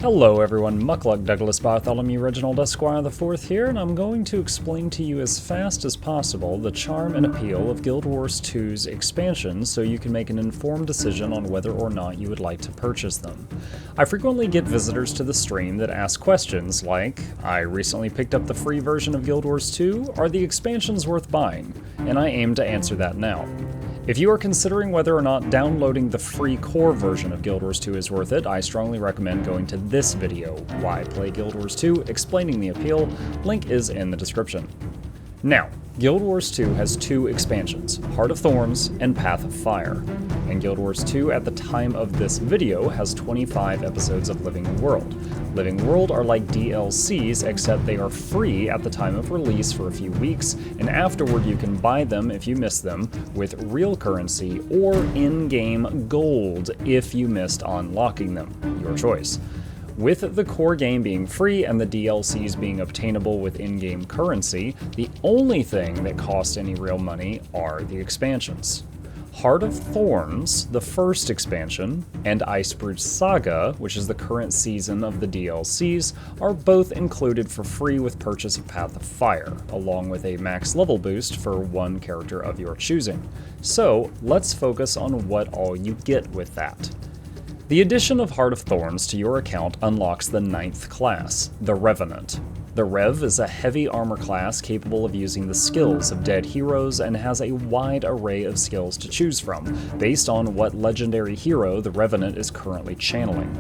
Hello everyone, Muckluck Douglas Bartholomew Reginald Esquire IV here, and I'm going to explain to you as fast as possible the charm and appeal of Guild Wars 2's expansions so you can make an informed decision on whether or not you would like to purchase them. I frequently get visitors to the stream that ask questions like, I recently picked up the free version of Guild Wars 2, are the expansions worth buying? And I aim to answer that now. If you are considering whether or not downloading the free core version of Guild Wars 2 is worth it, I strongly recommend going to this video, Why Play Guild Wars 2, explaining the appeal. Link is in the description. Now, Guild Wars 2 has two expansions, Heart of Thorns and Path of Fire. And Guild Wars 2 at the time of this video has 25 episodes of Living World. Living World are like DLCs, except they are free at the time of release for a few weeks, and afterward you can buy them if you miss them with real currency or in-game gold if you missed unlocking them. Your choice. With the core game being free and the DLCs being obtainable with in-game currency, the only thing that costs any real money are the expansions. Heart of Thorns, the first expansion, and Icebridge Saga, which is the current season of the DLCs, are both included for free with purchase of Path of Fire, along with a max level boost for one character of your choosing. So, let's focus on what all you get with that. The addition of Heart of Thorns to your account unlocks the 9th class, the Revenant. The Rev is a heavy armor class capable of using the skills of dead heroes and has a wide array of skills to choose from, based on what legendary hero the Revenant is currently channeling.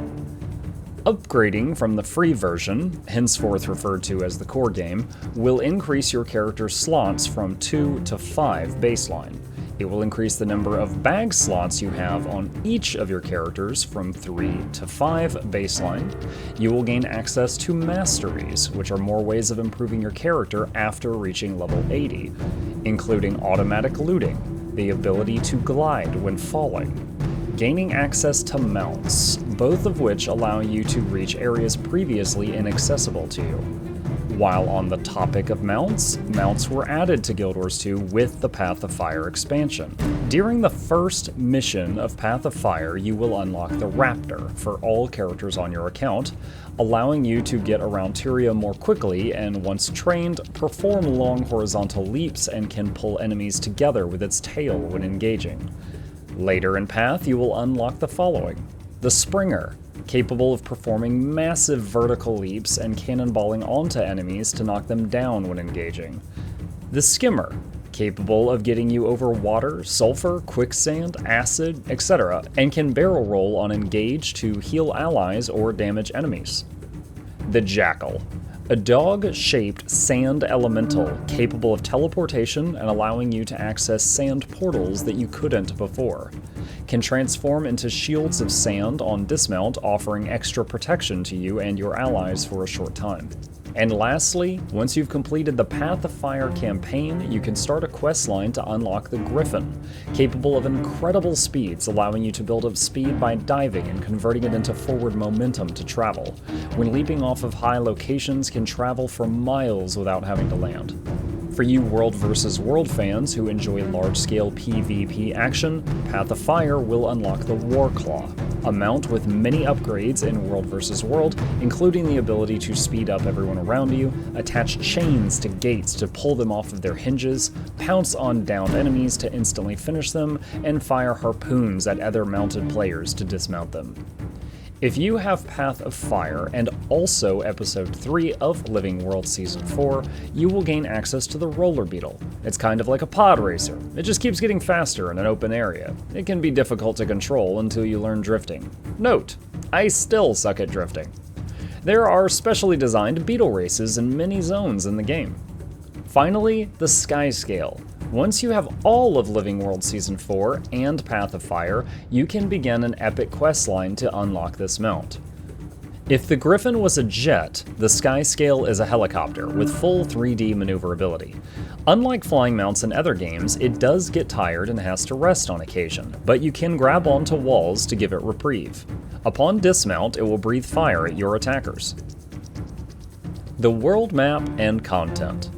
Upgrading from the free version, henceforth referred to as the core game, will increase your character's slots from 2 to 5 baseline. It will increase the number of bag slots you have on each of your characters from 3 to 5 baseline. You will gain access to Masteries, which are more ways of improving your character after reaching level 80, including automatic looting, the ability to glide when falling, gaining access to mounts, both of which allow you to reach areas previously inaccessible to you. While on the topic of mounts, mounts were added to Guild Wars 2 with the Path of Fire expansion. During the first mission of Path of Fire, you will unlock the Raptor for all characters on your account, allowing you to get around Tyria more quickly and, once trained, perform long horizontal leaps and can pull enemies together with its tail when engaging. Later in Path, you will unlock the following: the Springer, capable of performing massive vertical leaps and cannonballing onto enemies to knock them down when engaging. The Skimmer, capable of getting you over water, sulfur, quicksand, acid, etc., and can barrel roll on engage to heal allies or damage enemies. The Jackal, a dog-shaped sand elemental capable of teleportation and allowing you to access sand portals that you couldn't before. Can transform into shields of sand on dismount, offering extra protection to you and your allies for a short time. And lastly, once you've completed the Path of Fire campaign, you can start a questline to unlock the Griffin, capable of incredible speeds, allowing you to build up speed by diving and converting it into forward momentum to travel. When leaping off of high locations, can travel for miles without having to land. For you World vs. World fans who enjoy large-scale PvP action, Path of Fire will unlock the Warclaw, a mount with many upgrades in World vs. World, including the ability to speed up everyone around you, attach chains to gates to pull them off of their hinges, pounce on downed enemies to instantly finish them, and fire harpoons at other mounted players to dismount them. If you have Path of Fire and also Episode 3 of Living World Season 4, you will gain access to the Roller Beetle. It's kind of like a pod racer. It just keeps getting faster in an open area. It can be difficult to control until you learn drifting. Note, I still suck at drifting. There are specially designed beetle races in many zones in the game. Finally, the Sky Scale. Once you have all of Living World Season 4 and Path of Fire, you can begin an epic questline to unlock this mount. If the Griffin was a jet, the Sky Scale is a helicopter with full 3D maneuverability. Unlike flying mounts in other games, it does get tired and has to rest on occasion, but you can grab onto walls to give it reprieve. Upon dismount, it will breathe fire at your attackers. The world map and content.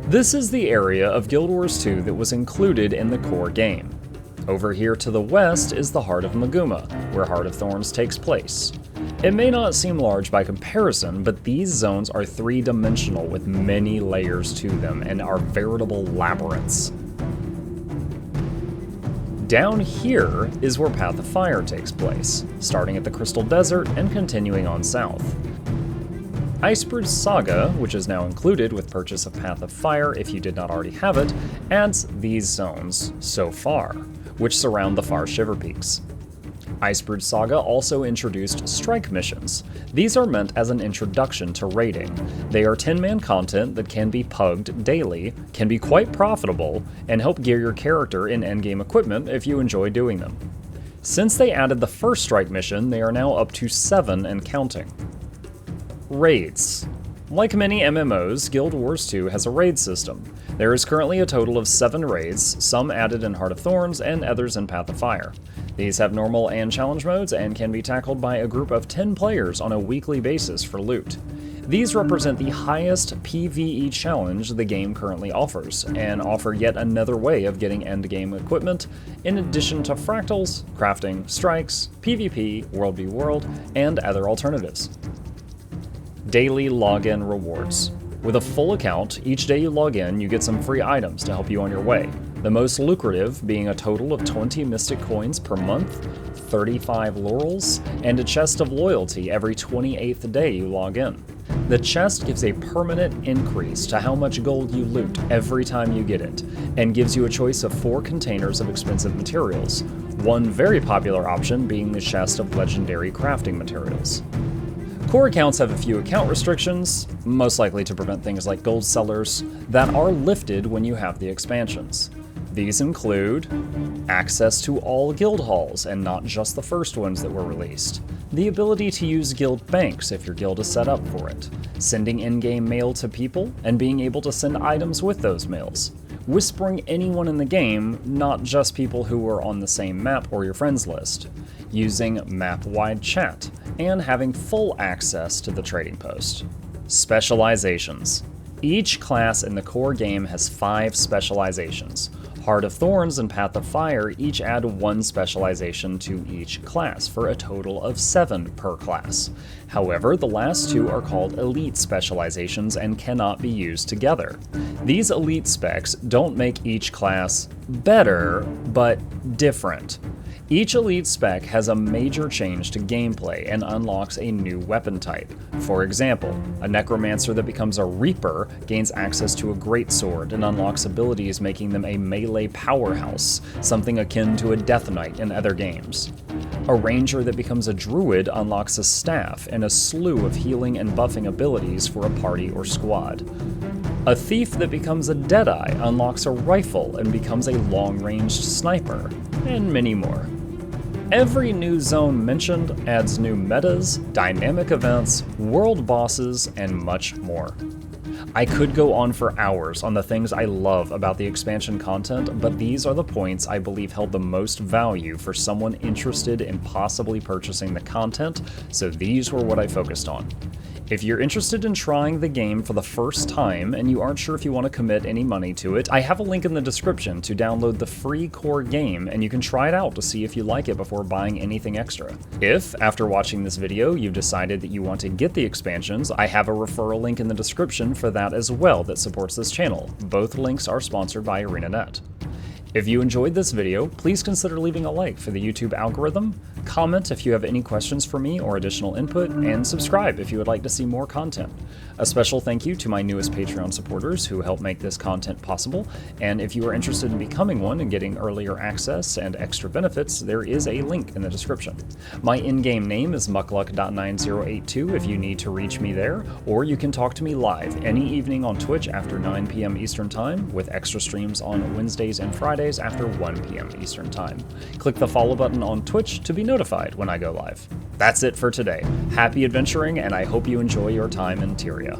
This is the area of Guild Wars 2 that was included in the core game. Over here to the west is the Heart of Maguma, where Heart of Thorns takes place. It may not seem large by comparison, but these zones are three-dimensional with many layers to them and are veritable labyrinths. Down here is where Path of Fire takes place, starting at the Crystal Desert and continuing on south. Iceberg Saga, which is now included with purchase of Path of Fire if you did not already have it, adds these zones so far, which surround the far Shiver Peaks. Iceberg Saga also introduced strike missions. These are meant as an introduction to raiding. They are 10-man content that can be pugged daily, can be quite profitable, and help gear your character in endgame equipment if you enjoy doing them. Since they added the first strike mission, they are now up to 7 and counting. Raids. Like many MMOs, Guild Wars 2 has a raid system. There is currently a total of 7 raids, some added in Heart of Thorns and others in Path of Fire. These have normal and challenge modes and can be tackled by a group of 10 players on a weekly basis for loot. These represent the highest PvE challenge the game currently offers, and offer yet another way of getting endgame equipment, in addition to fractals, crafting, strikes, PvP, World v World, and other alternatives. Daily login rewards. With a full account, each day you log in, you get some free items to help you on your way. The most lucrative being a total of 20 Mystic Coins per month, 35 Laurels, and a chest of loyalty every 28th day you log in. The chest gives a permanent increase to how much gold you loot every time you get it, and gives you a choice of 4 containers of expensive materials, one very popular option being the chest of legendary crafting materials. Core accounts have a few account restrictions, most likely to prevent things like gold sellers, that are lifted when you have the expansions. These include access to all guild halls and not just the first ones that were released, the ability to use guild banks if your guild is set up for it, sending in-game mail to people and being able to send items with those mails, whispering anyone in the game, not just people who are on the same map or your friends list, using map-wide chat, and having full access to the trading post. Specializations. Each class in the core game has 5 specializations. Heart of Thorns and Path of Fire each add 1 specialization to each class, for a total of 7 per class. However, the last 2 are called elite specializations and cannot be used together. These elite specs don't make each class better, but different. Each elite spec has a major change to gameplay and unlocks a new weapon type. For example, a necromancer that becomes a reaper gains access to a greatsword and unlocks abilities making them a melee powerhouse, something akin to a death knight in other games. A ranger that becomes a druid unlocks a staff and a slew of healing and buffing abilities for a party or squad. A thief that becomes a deadeye unlocks a rifle and becomes a long-ranged sniper, and many more. Every new zone mentioned adds new metas, dynamic events, world bosses, and much more. I could go on for hours on the things I love about the expansion content, but these are the points I believe held the most value for someone interested in possibly purchasing the content, so these were what I focused on. If you're interested in trying the game for the first time and you aren't sure if you want to commit any money to it, I have a link in the description to download the free core game, and you can try it out to see if you like it before buying anything extra. If, after watching this video, you've decided that you want to get the expansions, I have a referral link in the description for that as well that supports this channel. Both links are sponsored by ArenaNet. If you enjoyed this video, please consider leaving a like for the YouTube algorithm, comment if you have any questions for me or additional input, and subscribe if you would like to see more content. A special thank you to my newest Patreon supporters who help make this content possible, and if you are interested in becoming one and getting earlier access and extra benefits, there is a link in the description. My in-game name is muckluck.9082 if you need to reach me there, or you can talk to me live any evening on Twitch after 9 p.m. Eastern Time, with extra streams on Wednesdays and Fridays after 1 p.m. Eastern Time. Click the follow button on Twitch to be notified when I go live. That's it for today. Happy adventuring, and I hope you enjoy your time in Tyria.